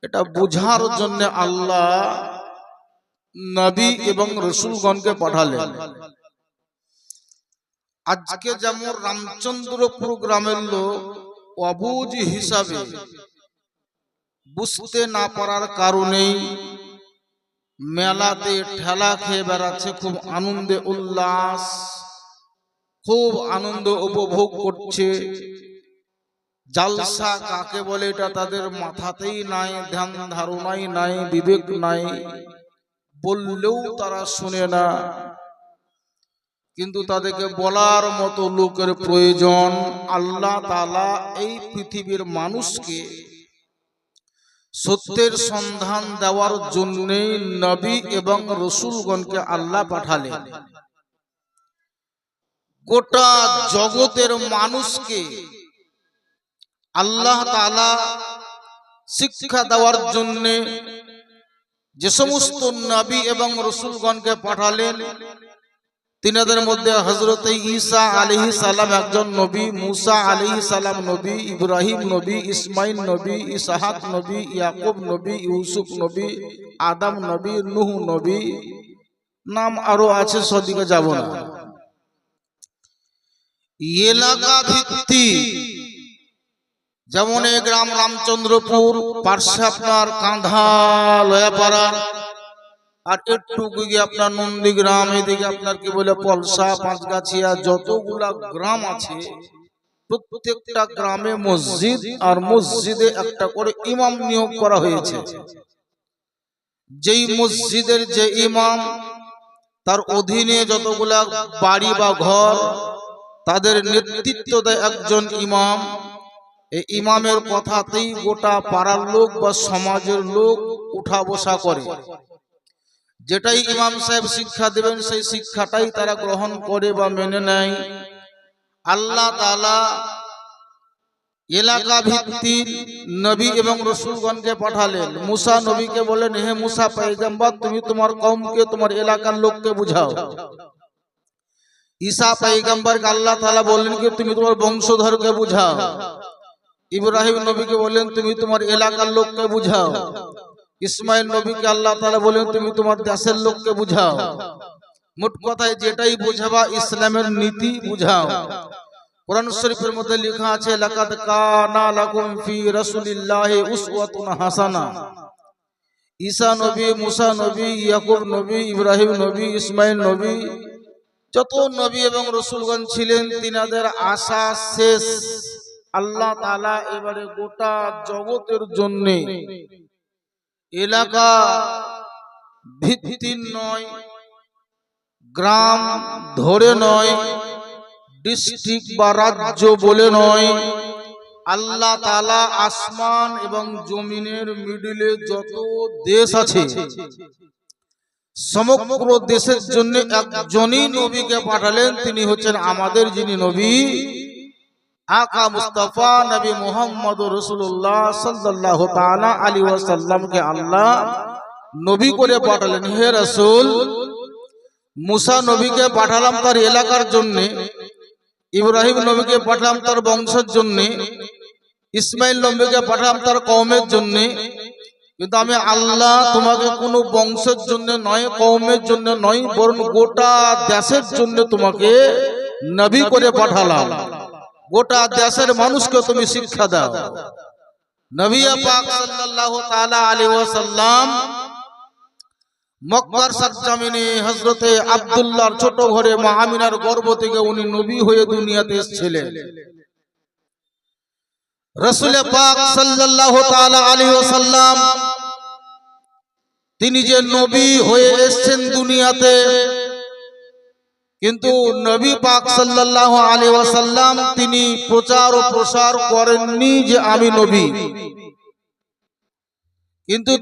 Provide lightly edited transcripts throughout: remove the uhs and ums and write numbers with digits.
এটা বুঝার জন্য আল্লাহ নবী এবং রসুলগণকে পাঠালেন। আজকে যেমন রামচন্দ্রপুর গ্রামের লোক অবুঝ হিসাবে বুঝতে না পারার কারণেই মেলাতে ঠেলা খেয়ে বেড়াচ্ছে, খুব আনন্দে উল্লাস, খুব আনন্দ উপভোগ করছে। জালসা কাকে বলে এটা তাদের মাথাতেই নাই, ধ্যান ধারণাই নাই, বিবেক নাই, বললেও তারা শুনে না। কিন্তু তাদেরকে বলার মতো লোকের প্রয়োজন। আল্লাহ তাআলা এই পৃথিবীর মানুষকে সত্যের সন্ধান দেওয়ার জন্য নবী এবং রসুলগণকে আল্লাহ পাঠালেন। গোটা জগতের মানুষকে আল্লাহ তাআলা শিক্ষা দেওয়ার জন্য যে সমস্ত নবী এবং রসুলগণকে পাঠালেন, তিনাদের মধ্যে হযরত ঈসা আলাইহিস সালাম একজন নবী, মুসা আলাইহিস সালাম নবী, ইব্রাহিম নবী, ইসমাইল নবী, ইসহাক নবী, ইয়াকুব নবী, ইউসুফ নবী, আদম নবী, নূহ নবী, নাম আরো আছে, সেদিকে যাব না। এলাকা ভিত্তিক যেমন এই গ্রাম রামচন্দ্রপুর, পার্শ্বে আপনার কাঁধা লয়াপাড়া, আর একটু গিয়ে আপনার নন্দীগ্রাম, এদিকে আপনার কি বলে পলসা, পাঁচগাছিয়া, যতগুলা গ্রাম আছে প্রত্যেকটা গ্রামে মসজিদ, আর মসজিদে একটা করে ইমাম নিয়োগ করা হয়েছে। যেই মসজিদের যে ইমাম, তার অধীনে যতগুলা বাড়ি বা ঘর, তাদের নেতৃত্ব দেয় একজন ইমাম। এই ইমামের কথাতেই গোটা পাড়ার লোক বা সমাজের লোক উঠা বসা করে। যেটাই ইমাম সাহেব শিক্ষা দেবেন সেই শিক্ষাটাই তারা গ্রহণ করে বা মেনে নেয়। আল্লাহ তাআলা এলাকা ভিত্তিক নবী এবং রসুলগণকে পাঠালেন। মুসা নবীকে বলেন, হে মুসা পয়গম্বর, তুমি তোমার কওমকে, তোমার এলাকার লোককে বুঝাও। ঈসা পয়গম্বরকে আল্লাহ তাআলা বললেন কি তুমি তোমার বংশধরকে বুঝাও। ইব্রাহিম নবীকে বললেন তুমি তোমার এলাকার লোককে বুঝাও। ইসমাইল নবীকে আল্লাহ তাআলা বলেন তুমি তোমার দেশের লোককে বুঝাও। মোট কথায় যেটাই বুঝাবা ইসলামের নীতি বুঝাও। কোরআন শরীফের মধ্যে লেখা আছে, লাকাদ কানা লাকুম ফি রাসূলিল্লাহি উসওয়াতুন হাসানা। ঈসা নবী, মুসা নবী, ইয়াকুব নবী, ইব্রাহিম নবী, ইসমাইল নবী, যত নবী এবং রসুলগণ ছিলেন তিনাদের আশা শেষ। আল্লাহ তাআলা এবারে গোটা জগতের জন্য এলাকা ভিত্তিক নয়, গ্রাম ধরে নয়, ডিস্ট্রিক্ট বা রাজ্য বলে নয়, আল্লাহ তাআলা আসমান এবং জমিনের মিডিলে যত দেশ আছে সমগ্র দেশের জন্য একজনই নবীকে পাঠালেন। তিনি হচ্ছেন আমাদের যিনি নবী, আকা মুস্তাফা নবী মুহাম্মদ রাসূলুল্লাহ সাল্লাল্লাহু তাআলা আলাইহি ওয়াসাল্লামকে আল্লাহ নবী করে পাঠালেন। হে রাসূল, মুসা নবীকে পাঠালাম তার এলাকার জন্য, ইব্রাহিম নবীকে পাঠালাম তার বংশের জন্য, ইসমাইল নবীকে পাঠালাম তার কওমের জন্য, কিন্তু আমি আল্লাহ তোমাকে কোনো বংশের জন্য নয়, কওমের জন্য নয়, বরং গোটা দেশের জন্য তোমাকে নবী করে পাঠালাম। গোটা দেশের মানুষকে তুমি শিক্ষা দাও। নবী পাক সাল্লাল্লাহু তাআলা আলাইহি ওয়াসাল্লাম মক্কার সরজমিনে হযরতে আব্দুল্লাহর ছোট ঘরে মা আমিনার গর্ভ থেকে উনি নবী হয়ে দুনিয়াতে এসেছিলেন। রাসূল পাক সাল্লাল্লাহু তাআলা আলাইহি ওয়াসাল্লাম তিনি যে নবী হয়ে এসেছেন দুনিয়াতে, কিন্তু নবী পাক সাল্লাল্লাহু আলাইহি ওয়াসাল্লাম তিনি প্রচার ও প্রসার করেননি যে আমি নবী। কিন্তু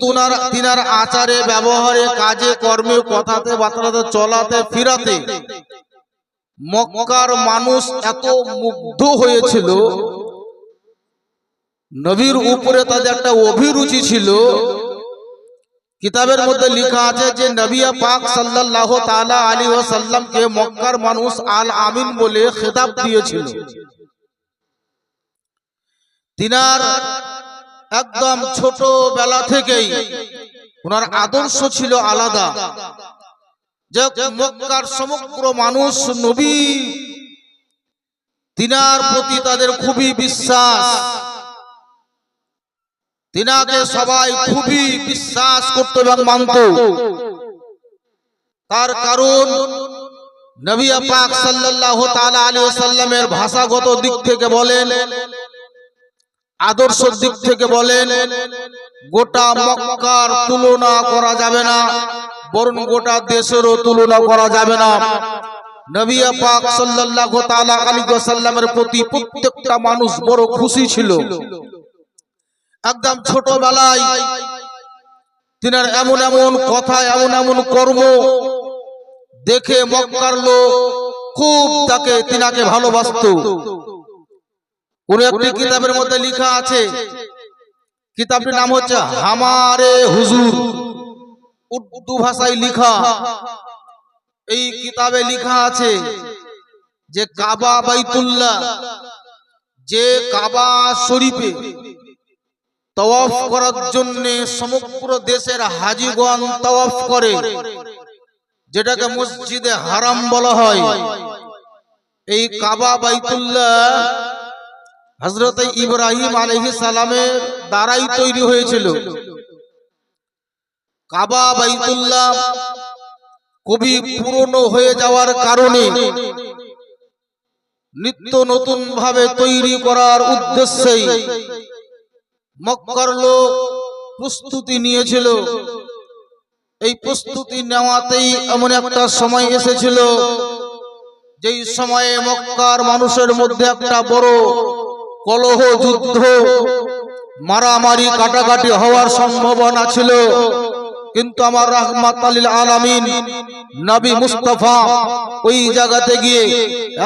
তিনার আচারে, ব্যবহারে, কাজে, কর্মে, কথাতে, বার্তাতে, চলাতে, ফিরাতে মক্কার মানুষ এত মুগ্ধ হয়েছিল, নবীর উপরে তাদের একটা অভিরুচি ছিল। কিতাবের মধ্যে লেখা আছে যে নবী পাক সাল্লাল্লাহু তাআলা আলাইহি ওয়াসাল্লামকে মক্কার মানুষ আল আমিন বলে খেতাব দিয়েছিল। তিনার একদম ছোটবেলা থেকেই ওনার আদর্শ ছিল আলাদা, যে মক্কার সমগ্র মানুষ নবী তিনার প্রতি তাদের খুবই বিশ্বাস, তিনাকে সবাই খুবই বিশ্বাস করত এবং মানত। তার কারণ নবী পাক সাল্লাল্লাহু তাআলা আলাইহি ওয়াসাল্লামের ভাষাগত দিক থেকে বলেন, আদর্শ দিক থেকে বলেন, গোটা মক্কার তুলনা করা যাবে না, বরং গোটা দেশেরও তুলনা করা যাবে না। নবী পাক সাল্লাল্লাহু তাআলা আলাইহি ওয়াসাল্লামের প্রতি প্রত্যেকটা মানুষ বড় খুশি ছিল। একদম ছোটবেলায় তিনার এমন এমন কথা, এমন এমন কর্ম দেখে মক্কার লোক খুব তিনাকে ভালোবাসতো। কোন একটি কিতাবের মধ্যে লেখা আছে, কিতাবটির নাম হচ্ছে হামারে হুজুর, উর্দু ভাষায় লেখা। এই কিতাবে লেখা আছে যে কাবা বাইতুল্লাহ, যে কাবা শরীফে তাওয়াফ করার জন্য সমগ্র দেশের হাজীগণ তাওয়াফ করে, যেটাকে মসজিদে হারাম বলা হয়। এই কাবা বাইতুল্লাহ হযরত ইব্রাহিম আলাইহিস সালামের দ্বারাই তৈরি হয়েছিল। কাবা বাইতুল্লাহ খুবই পুরনো হয়ে যাওয়ার কারণে নিত্য নতুন ভাবে তৈরি করার উদ্দেশ্যেই মক্কার লোক প্রস্তুতি নিয়েছিল। এই প্রস্তুতি নেওয়াতেই এমন একটা সময় এসেছিল, যেই সময়ে মক্কার মানুষের মধ্যে একটা বড় কলহ, যুদ্ধ, মারামারি, কাটাকাটি হওয়ার সম্ভাবনা ছিল। কিন্তু আমার রাহমাতুল লিল আলামিন নবী মুস্তাফা ওই জায়গাতে গিয়ে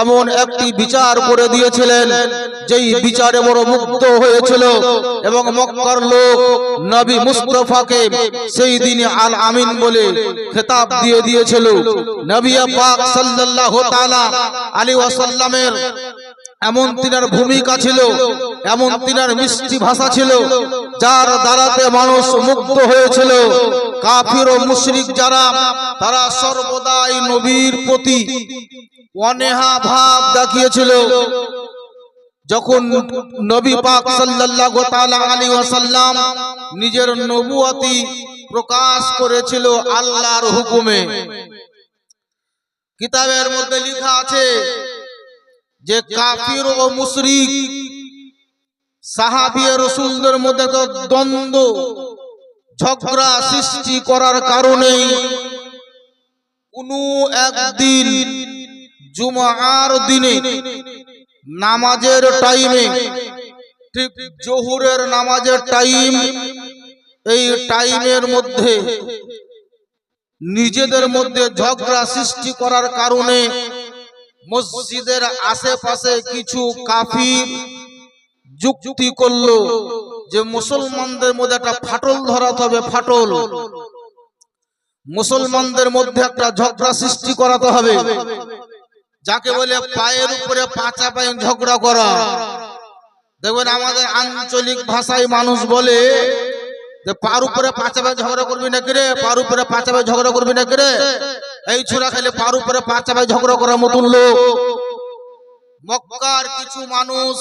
এমন একটি বিচার করে দিয়েছিলেন, যেই বিচারে বড় মুগ্ধ হয়েছিল এবং মক্কার লোক নবী মুস্তাফাকে সেই দিনে আল আমিন বলে খেতাব দিয়ে দিয়েছিল। নবী পাক সাল্লাল্লাহু তাআলা আলাইহি ওয়াসাল্লামের এমন তিনার ভূমিকা ছিল, এমন তিনার মিষ্টি ভাষা ছিল, যার দ্বারাতে মানুষ মুগ্ধ হয়েছিল। কাফির ও মুশরিক যারা, তারা সর্বদাই নবীর প্রতি অনীহা ভাব দেখিয়েছিল। যখন নবী পাক সাল্লাল্লাহু তাআলা আলাইহি ওয়াসাল্লাম নিজের নবুয়তি প্রকাশ করেছিল আল্লাহর হুকুমে, কিতাবের মধ্যে লেখা আছে যে কাফির ও মুশরিক সাহাবী রাসূলদের মধ্যে তো দ্বন্দ্ব ঝগড়া সৃষ্টি করার কারণে কোন একদিন জুমার দিনে নামাজের টাইমে, ঠিক জোহরের নামাজের টাইম, এই টাইমের মধ্যে নিজেদের মধ্যে ঝগড়া সৃষ্টি করার কারণে মসজিদের আশেপাশে কিছু কাফির যুক্তি করলো যে মুসলমানদের মধ্যে একটা ফাটল ধরাতে হবে, ফাটল, মুসলমানদের মধ্যে একটা ঝগড়া সৃষ্টি করাতে হবে, যাকে বলে পায়ের উপরে পাঁচা পায়ে ঝগড়া করা। দেখবেন আমাদের আঞ্চলিক ভাষায় মানুষ বলে যে পার উপরে পাঁচা পায়ে ঝগড়া করবি না রে, পার উপরে পাঁচা পায়ে ঝগড়া করবি না রে। এই ছোড়া খেলে পার উপরে পাঁচা পায়ে ঝগড়া করার মতন লোক। মক্কার কিছু মানুষ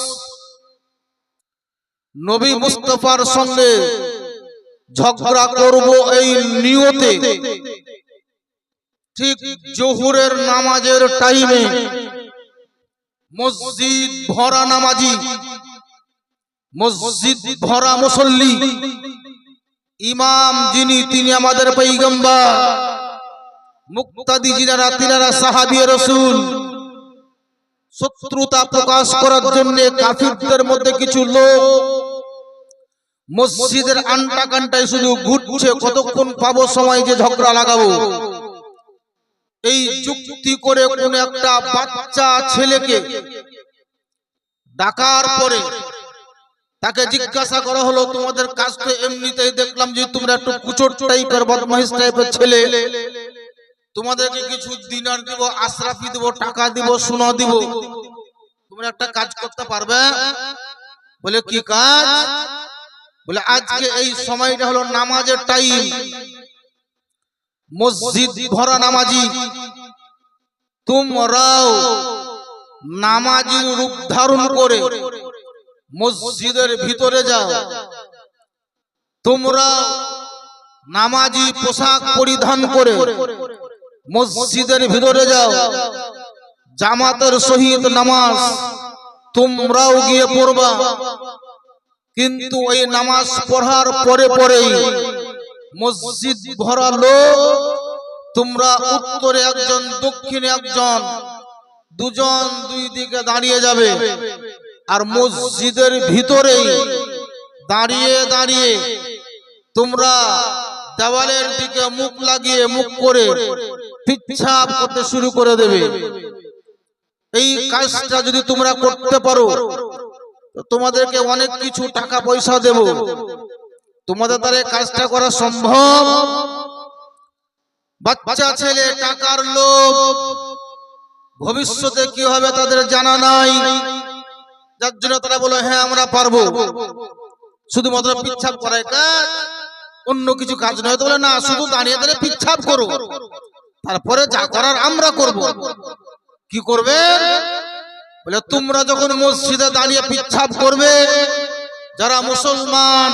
নবী মুস্তাফার সঙ্গে ঝগড়া করব এই নিয়তে ঠিক জোহরের নামাজের টাইমে মসজিদ ভরা নামাজি, মসজিদ ভরা মুসল্লি, ইমাম যিনি তিনি আমাদের পয়গম্বর, মুক্তাদি যিনারা তিনারা সাহাবী রাসূল, শত্রুতা প্রকাশ করার জন্য কাফিরদের মধ্যে কিছু লোক মসজিদের আন্টা কান্টায় শুধু ঘুরছে, কতক্ষণ পাবো সময় যে ঝগড়া লাগাবো। এই যুক্তি করে কোন একটা বাচ্চা ছেলেকে ডাকার পরে তাকে জিজ্ঞাসা করা হলো, তোমাদের কাজ তো এমনিতেই দেখলাম যে তোমরা একটু কুচোট টাইপের, বদমাইশ টাইপের ছেলে, তোমাদেরকে কিছু দিনার দিব, আশরাফি দিব, টাকা দিব, সোনা দিব, তোমরা একটা কাজ করতে পারবে? বলে কি কাজ? বলে আজকে এই সময়টা হলো নামাজের টাইম, মসজিদ ভরা নামাজি। তোমরাও নামাজির রূপ ধারণ করে মসজিদের ভিতরে যাও, তোমরা নামাজি পোশাক পরিধান করে মসজিদের ভিতরে যাও, জামাতের সহিত নামাজ তোমরাও গিয়ে পড়বা। কিন্তু ওই নামাজ পড়ার পরে পরেই মসজিদ ভরা লোক, তোমরা উত্তরে একজন দক্ষিণে একজন, দুজন দুই দিকে দাঁড়িয়ে যাবে, আর মসজিদের ভিতরেই দাঁড়িয়ে দাঁড়িয়ে তোমরা দেওয়ালের দিকে মুখ লাগিয়ে মুখ করে পিচ্ছাপ করতে শুরু করে দেবে। এই কাজটা যদি তোমরা করতে পারো তো তোমাদেরকে অনেক কিছু টাকা পয়সা দেব। তোমাদের দ্বারা কাজটা করা সম্ভব? বাচ্চা ছেলে টাকার লোভ, ভবিষ্যতে কি হবে তাদের জানা নাই, যার জন্য তারা বলে হ্যাঁ আমরা পারবো। শুধুমাত্র পিচ্ছাপ করার কাজ, অন্য কিছু কাজ নয়। তো বলে না, শুধু দাঁড়িয়ে দাঁড়িয়ে পিচ্ছাপ করো, তারপরে যা করার আমরা করব। কি করবে? বলে তোমরা যখন মসজিদে দাঁড়িয়ে পিচ্ছাপ করবে, যারা মুসলমান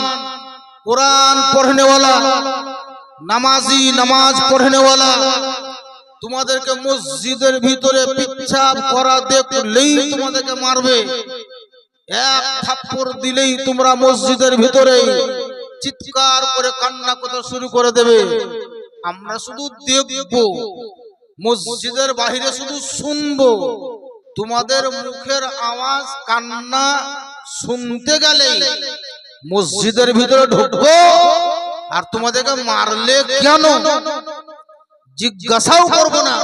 কোরআন পড়নেওয়ালা নামাজি, নামাজ পড়নেওয়ালা, তোমাদেরকে মসজিদের ভিতরে পিচ্ছাপ করা দেখলেই তোমাদেরকে মারবে। এক থাপ্পড় দিলেই তোমরা মসজিদের ভিতরে চিৎকার করে কান্না করতে শুরু করে দেবে। আমরা শুধু দেখবো, মসজিদের বাইরে শুধু শুনবো। তোমাদের মুখের আওয়াজ কান্না শুনতে গেলে মসজিদের ভিতরে ঢুকবো, আর তোমাদেরকে মারলে কেন জিজ্ঞাসাও করবো না।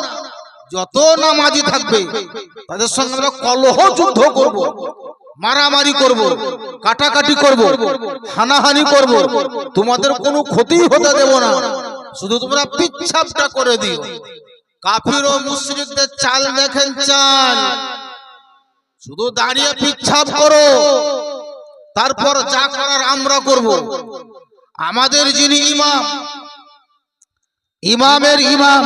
যত নামাজি থাকবে তাদের সঙ্গে আমরা কলহ যুদ্ধ করব, মারামারি করব, কাটাকাটি করব, হানাহানি করব। তোমাদের কোনো ক্ষতি হতে দেব না, শুধু তোমরা পিচ্ছাপটা করে দিও। কাফির ও মুশরিকদের চাল দেখেন, চাল শুধু দাঁড়িয়ে পিচ্ছাপ করো, তারপর যা করার আমরা করব। আমাদের যিনি ইমাম, ইমামের ইমাম,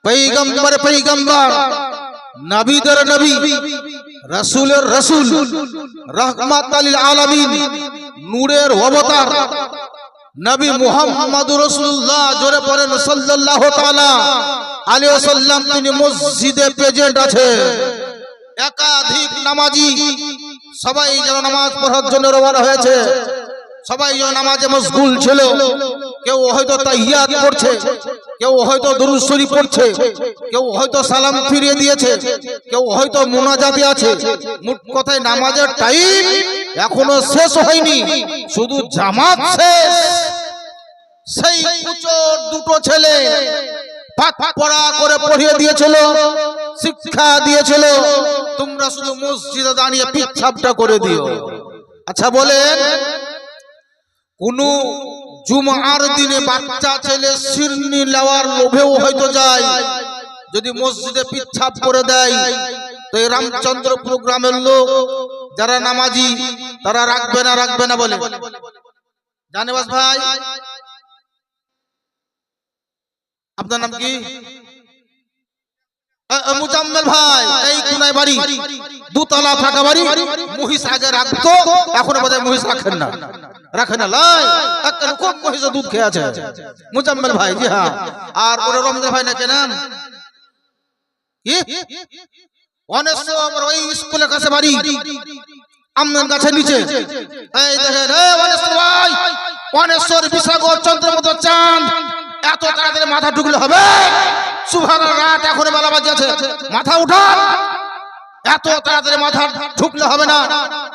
পয়গম্বর পয়গম্বর, নবীদের নবী, রাসূলের রাসূল, রাহমাতাল লিল আলামিন, নূরের অবতার নবী মুহাম্মদুর রাসূলুল্লাহ, জোরে পড়েন সাল্লাল্লাহু তাআলা আলাইহি ওয়াসাল্লাম, তিনি মসজিদে প্রেজেন্ট আছে। একাধিক নামাজি সবাই যেন নামাজ পড়ার জন্য রওনা হয়েছে, সবাই যেন নামাজে মশগুল ছিল। কেউ হয়তো তাহিয়াত পড়ছে, কেউ হয়তো দুরূদ শরীফ পড়ছে, কেউ হয়তো সালাম ফিরিয়ে দিয়েছে, কেউ হয়তো মুনাজাতে আছে। মোট কথায় নামাজের টাইম এখনো শেষ হয়নি, শুধু জামাত শেষ। সেই কুচোর দুটো ছেলে পাঠ পড়া করে পড়িয়ে দিয়েছিল, শিক্ষা দিয়েছিল, তোমরা শুধু মসজিদে দাঁড়িয়ে পিচ্ছাপটা করে দিও। আচ্ছা বলেন, কোন জুমার দিনে বাচ্চা ছেলে শিরনি নেওয়ার লোভেও হয়তো যায়, যদি মসজিদে পিচ্ছাপ করে দেয়, তো এই রামচন্দ্রপুর গ্রামের লোক যারা নামাজি তারা রাখবে না, রাখবে না বলে। জানেবাস ভাই, আপনার নাম কি? মুজাম্মেল ভাই, এই কোনায় বাড়ি, দুতলা ফাঁকা বাড়ি, মহিষ আগে রাখতো, এখন বোধহয় মহিষ রাখেন না, রাখে না। লাই খুব মহিষের দুধ খেয়ে আছে মুজাম্মেল ভাই, জি হ্যাঁ। আর ওরা রমজান ভাই না কেন, ওই স্কুলের কাছে বাড়ি, আমনান গাছের নিচে। এই দেখেন, ভাই, অনেশ্বর বিশাগর চন্দ্রের মতো চাঁদ, এত তাড়াতাড়ি মাথা ঢুকলে হবে? সুবহানাল্লাহ, রাত এখন বেলা বাজে আছে, মাথা উঠান। এত তাড়াতাড়ি মাথা ঢুকলে হবে না।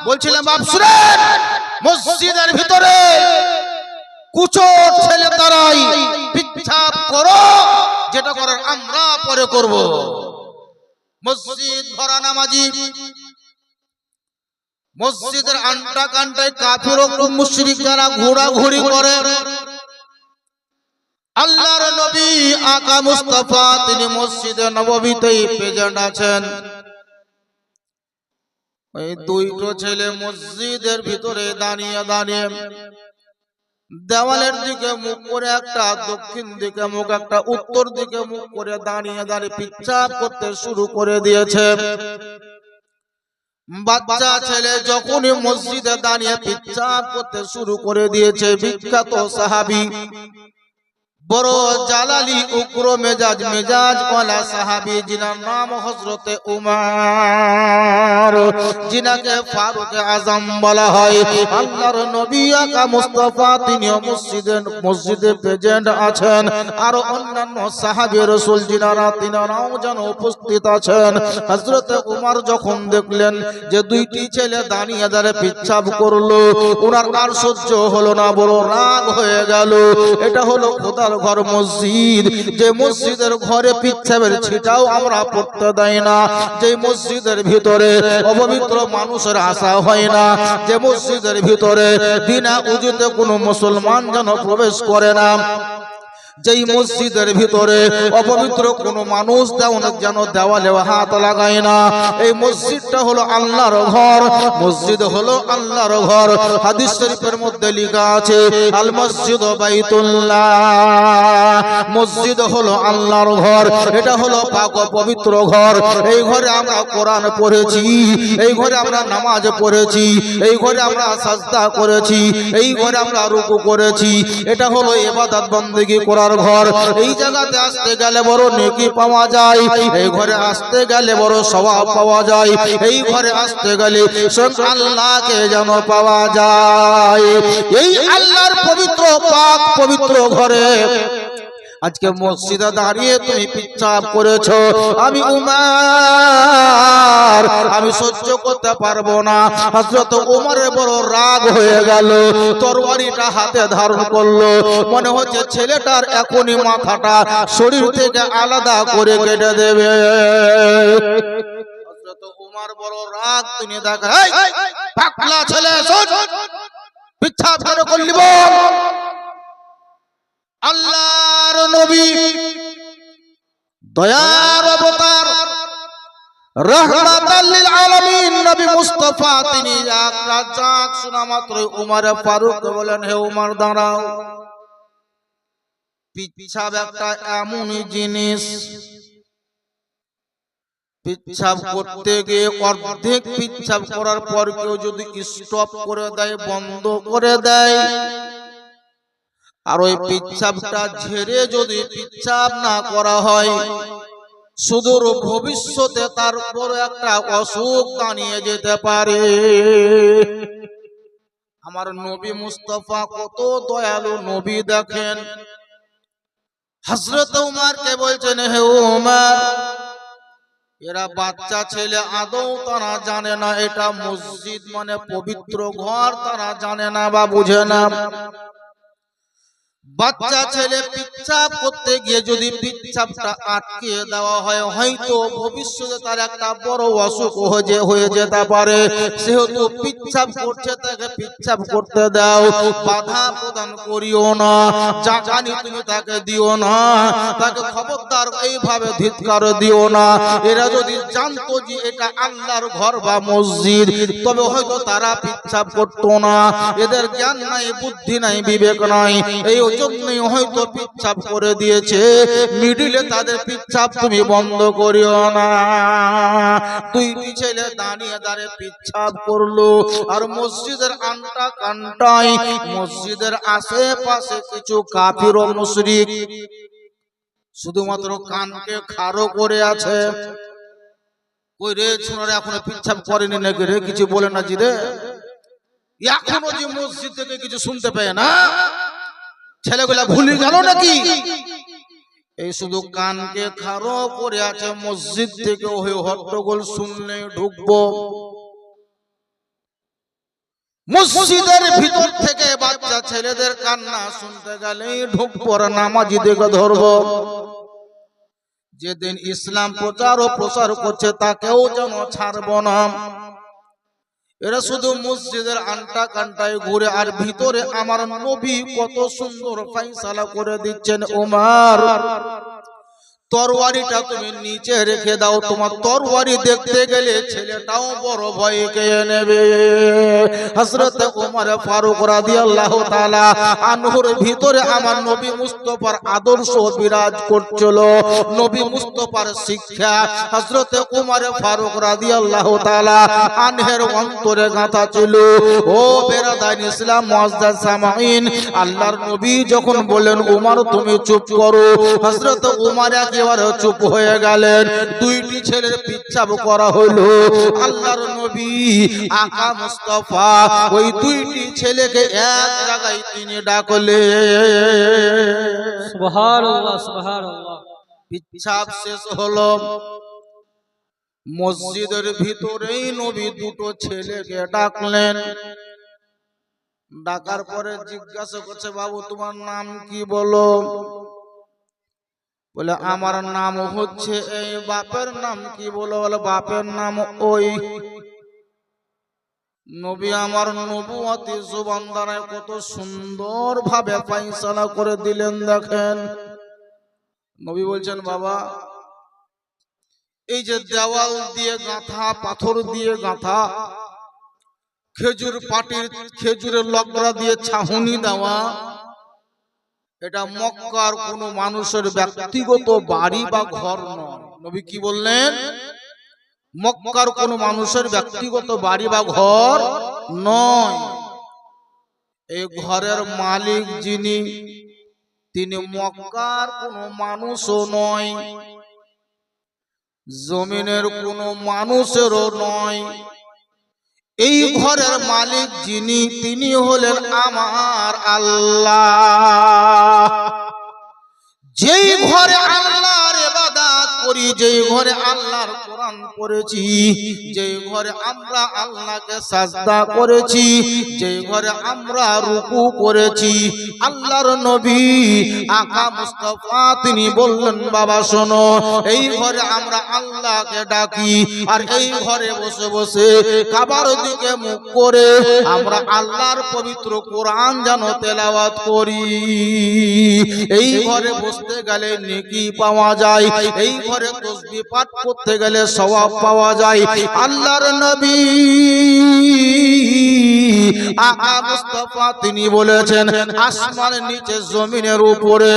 বলছিলাম বাপ শুনেন, মসজিদের ভিতরে কুচোর ছেলে দ্বারাই পিচ্ছাপ করো, যেটা করার আমরা পরে করব। মসজিদ ভরা নামাজি, মসজিদের আন্টা কান্টায় কাফির ও মুশরিক যারা ঘোরাঘুরি করে। আল্লাহর নবী আকা মুস্তাফা তিনি মসজিদে নববীতেই প্রেজেন্ট আছেন। ওই দুইটো ছেলে মসজিদের ভিতরে দাঁড়িয়ে দাঁড়িয়ে দেওয়ালের দিকে মুখ করে, একটা দক্ষিণ দিকে মুখ, একটা উত্তর দিকে মুখ করে দাঁড়িয়ে দাঁড়িয়ে পিচ্চাপ করতে শুরু করে দিয়েছে। বাচ্চা ছেলে যখনই মসজিদে দাঁড়িয়ে পিচ্চাপ করতে শুরু করে দিয়েছে, বিখ্যাত সাহাবী বড় জালালি উগ্র মেজাজ ওয়ালা সাহাবী, যিনার নাম হযরতে উমর, যিনাকে ফারুক আজম বলা হয়। আল্লাহর নবী আকা মুস্তাফা তিনি মসজিদে প্রেজেন্ট আছেন, আর অন্যান্য সাহাবী রাসূল তিনারাও যেন উপস্থিত আছেন। হযরতে উমর যখন দেখলেন যে দুইটি ছেলে দাঁড়িয়ে দাঁড়িয়ে পিচ্ছাপ করলো, ওনার আর সহ্য হলো না, বড় রাগ হয়ে গেল। এটা হলো খোদার ঘর মসজিদ, যে মসজিদের ঘরে পিচ্ছাপের ছিটাও আমরা পড়তে দেয় না, যে মসজিদের ভিতরে অপবিত্র মানুষের আশা হয় না, যে মসজিদের ভিতরে বিনা উজুতে কোনো মুসলমান যেন প্রবেশ করে না, যেই মসজিদের ভিতরে অপবিত্র কোনো মানুষ যেন দেওয়ালে হাত লাগায় না। এই মসজিদটা হলো আল্লাহর ঘর, মসজিদ হলো আল্লাহর ঘর। হাদিস শরীফের মধ্যে লেখা আছে আল মসজিদ বাইতুল্লাহ, মসজিদ হলো আল্লাহর ঘর, এটা হলো পাক পবিত্র ঘর। এই ঘরে আমরা কোরআন পড়েছি, এই ঘরে আমরা নামাজ পড়েছি, এই ঘরে আমরা সাজদা করেছি, এই ঘরে আমরা রুকু করেছি। এটা হলো ইবাদত বন্দেগী করার ঘর। এই জায়গাতে আসতে গেলে বড় নেকি পাওয়া যায়, এই ঘরে আসতে গেলে বড় সওয়াব পাওয়া যায়, এই ঘরে আসতে গেলে স্বয়ং আল্লাহকে যেন পাওয়া যায়। এই আল্লাহর পবিত্র পাক পবিত্র ঘরে আজকে মসজিদে দাঁড়িয়ে তুমি পিচ্ছাপ করেছো, আমি উমর আমি সহ্য করতে পারবো না। হযরত উমরের বড় রাগ হয়ে গেল, তরবারিটা হাতে ধারণ করলো, মনে হচ্ছে ছেলেটার এখনই মাথাটা শরীর থেকে আলাদা করে কেটে দেবে। হযরত উমর বড় রাগ, তিনি দেখা পাগলা ছেলে পিচ্ছাপ করে করলি বল। আল্লাহর নবী দয়ার অবতার রাহমাতাল লিল আলামিন নবী মুস্তাফা তিনি এক রাজাক শোনা মাত্র উমর ফারুক বলেন, হে উমর দাঁড়াও। পিচ্ছাপ একটা এমন জিনিস, পিচ্ছাপ করতে গিয়ে অর্ধেক পিচ্ছাপ করার পর কেউ যদি স্টপ করে দেয়, বন্ধ করে দেয়, আর ওই পিচ্ছাপটা ঝেড়ে যদি পিচ্ছাপ না করা হয়, সুদূর ভবিষ্যতে তার বড় একটা অসুখ দাঁড়িয়ে যেতে পারে। আমার নবী মুস্তাফা কত দয়ালু নবী দেখেন। হযরত উমরকে বলছেন, হে উমর, এরা বাচ্চা ছেলে, আদৌ তারা জানে না এটা মসজিদ মানে পবিত্র ঘর, তারা জানে না বা বুঝে না। বাচ্চা ছেলে পিচ্ছাপ করতে গিয়ে যদি পিচ্ছাপটা আটকে দেওয়া হয়, হয়তো ভবিষ্যতে তার একটা বড় অসুখ হয়ে যেতে পারে। সেহেতু পিচ্ছাপ করছে, তাকে পিচ্ছাপ করতে দাও, বাধা প্রদান করিও না, জাগানি তুমি তাকে দিও না, তাকে খবরদার এইভাবে ধিক্কার দিও না। এরা যদি জানতো যে এটা আল্লাহর ঘর বা মসজিদ, তবে হয়তো তারা পিচ্ছাপ করতো না। এদের জ্ঞান নাই, বুদ্ধি নাই, বিবেক নাই, এই জন্যই হয়তো পিচ্ছাপ করে দিয়েছে। মিডিলে তাদের পিচ্ছাপ তুমি বন্ধ করিও না। দুইটি ছেলে দাঁড়িয়ে দাঁড়িয়ে পিচ্ছাপ করলো, আর মসজিদের আনটা কানটাই, মসজিদের আশেপাশে কিছু কাফির ও মুশরিক শুধুমাত্র কানকে খাড়ো করে আছে। ওই রে ছোড়ারা এখনো পিচ্ছাপ করেনি নাকি রে, কিছু বলে না জি রে, এখনো যে মসজিদ থেকে কিছু শুনতে পায় না, ছেলেগুলা ভুলে গেল নাকি? এই শুধু কানকে খাড়ো করে আছে, মসজিদ থেকে ওই হট্টগোল শুনলে ঢুকবো। মসজিদের ভিতর থেকে বাচ্চা ছেলেদের কান্না শুনতে গেলেই ঢুকবো, নামাজি দেখে ধরবো। যেদিন ইসলাম প্রচার ও প্রসার করছে তাকেও যেন ছাড়বো না। এরা শুধু মসজিদের আনটা কানটায় ঘুরে, আর ভিতরে আমার নবী কত সুন্দর ফয়সালা করে দিচ্ছেন। উমর, তরবারিটা তুমি নিচে রেখে দাও, তোমার তরবারি দেখতে গেলে ছেলেটাও বড় ভয় পেয়ে নেবে। হযরত ওমর ফারুক রাদিয়াল্লাহু তাআলা আনহুর ভিতরে আমার নবী মুস্তাফার আদর্শ বিরাজ করছিল, নবী মুস্তাফার শিক্ষা হযরত ওমর ফারুক রাদিয়াল্লাহু তাআলা আনহের অন্তরে গাঁথা ছিল। ও বেরাদান ইসলাম মুআজ্জাজ সামাইন, আল্লাহর নবী যখন বলেন ওমর তুমি চুপ করো, হযরত ওমর একেবারে চুপ হয়ে গেলেন। দুইটি ছেলের পিচ্ছাপ করা হলো। আল্লাহর নবী আকা মুস্তাফা ওই দুইটি ছেলেকে এক জায়গায় তিনি ডাকলেন। সুবহানাল্লাহ সুবহানাল্লাহ। পিচ্ছাপ শেষ হলো, মসজিদের ভিতরেই নবী দুটো ছেলেকে ডাকলেন। ডাকার পরে জিজ্ঞাসা করছে, বাবু তোমার নাম কি বলো? বলে আমার নাম হচ্ছে এই। বাপের নাম কি বলো? বলে বাপের নাম ওই। নবী আমার নবুয়তি জবান দ্বারা কত সুন্দর ভাবে ফয়সালা করে দিলেন দেখেন। নবী বলছেন, বাবা এই যে দেওয়াল দিয়ে গাঁথা, পাথর দিয়ে গাঁথা, খেজুরের লকড়া দিয়ে ছাউনি দেওয়া, এটা মক্কার কোন মানুষের ব্যক্তিগত বাড়ি বা ঘর নয়। নবী কি বললেন? মক্কার কোন মানুষের ব্যক্তিগত বাড়ি বা ঘর নয়। এই ঘরের মালিক যিনি, তিনি মক্কার কোন মানুষও নয়, জমিনের কোন মানুষেরও নয়। এই ঘরের মালিক যিনি, তিনি হলেন আমার আল্লাহ। যেই ঘরে আল্লাহর ইবাদত করি, যেই ঘরে আল্লাহর কোরআন পড়েছি, যেই ঘরে আমরা আল্লাহকে সাজদা করেছি, যেই ঘরে আমরা রুকু করেছি, আল্লাহর নবী আকা মুস্তাফা তিনি বললেন, বাবা শোনো, এই ঘরে আমরা আল্লাহকে ডাকি, আর এই ঘরে বসে বসে কাবার দিকে মুখ করে আমরা আল্লাহর পবিত্র কোরআন যেন তেলাওয়াত করি। এই ঘরে বসতে গেলে নেকি পাওয়া যায়, এই ঘরে তাসবিহ পাঠ করতে গেলে সওয়াব পাওয়া যায়। আল্লাহর নবী আকা মুস্তাফা তিনি বলেছেন, আসমানের নিচে জমিনের উপরে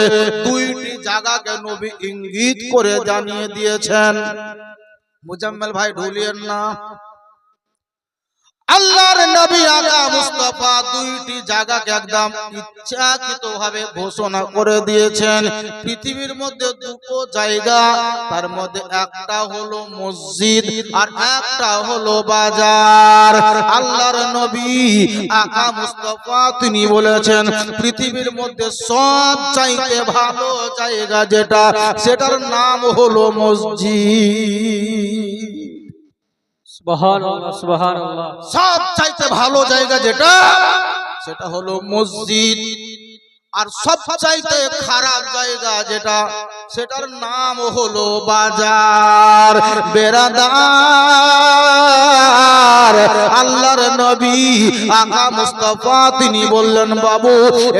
দুইটি জায়গাকে নবী ইঙ্গিত করে জানিয়ে দিয়েছেন। মুজাম্মেল ভাই ঢুলিয়েন না। আল্লাহর নবী আকা মুস্তাফা দুইটি জায়গাকে একদম ইচ্ছাকৃতভাবে ঘোষণা করে দিয়েছেন। পৃথিবীর মধ্যে দুটো জায়গা, তার মধ্যে একটা হলো মসজিদ আর একটা হলো বাজার। আল্লাহর নবী আকা মুস্তাফা তিনি বলেছেন, পৃথিবীর মধ্যে সব চাইতে ভালো জায়গা যেটা, সেটার নাম হলো মসজিদ। সুবহানাল্লাহ সুবহানাল্লাহ। সব চাইতে ভালো জায়গা যেটা, সেটা হলো মসজিদ। আর সব চাইতে খারাপ জায়গা যেটা, সেটার নাম হলো বাজার। বেরাদার, আল্লাহর নবী আকা মুস্তাফা তিনি বললেন, বাবু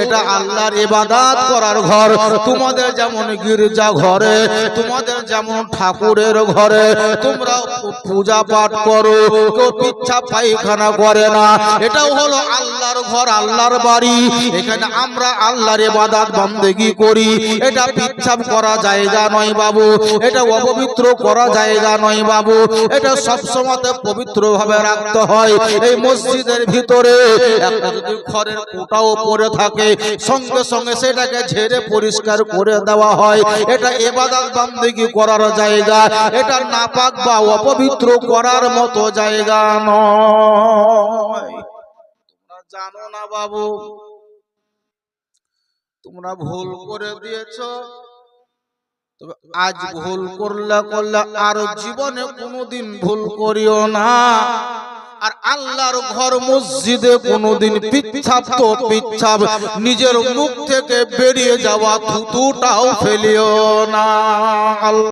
এটা আল্লাহর ইবাদত করার ঘর। তোমাদের যেমন গির্জা ঘরে, তোমাদের যেমন ঠাকুরের ঘরে তোমরা পূজা পাঠ করো, কেউ পিচ্ছাপ পায়খানা করে না, এটাও হলো আল্লাহর ঘর, আল্লাহর বাড়ি। এখানে আমরা আল্লাহর ইবাদত বান্দেগি করি। এটা পিচ্ছাপ করা জায়গা নয় বাবু, এটা অপবিত্র করা জায়গা নয় বাবু, এটা সব সময় পবিত্র ভাবে রাখতে হয়। এই মসজিদের ভিতরে একটা যদি খড়ের কোটাও পড়ে থাকে, সঙ্গে সঙ্গে সেটাকে ঝেড়ে পরিষ্কার করে দেওয়া হয়। এটা ইবাদত বান্দেগি করার জায়গা, এটা নাপাক বা অপবিত্র করার মতো জায়গা নয়। তোমরা জানো না বাবু, তোমরা ভুল করে দিয়েছো, তবে আজ ভুল করলে আর জীবনে কোনোদিন ভুল করিও না। আর আল্লাহর ঘর মসজিদে কোনোদিন পিচ্ছাপ তো পিচ্ছাপ, নিজের মুখ থেকে বেরিয়ে যাওয়া থুতুটাও ফেলিও না।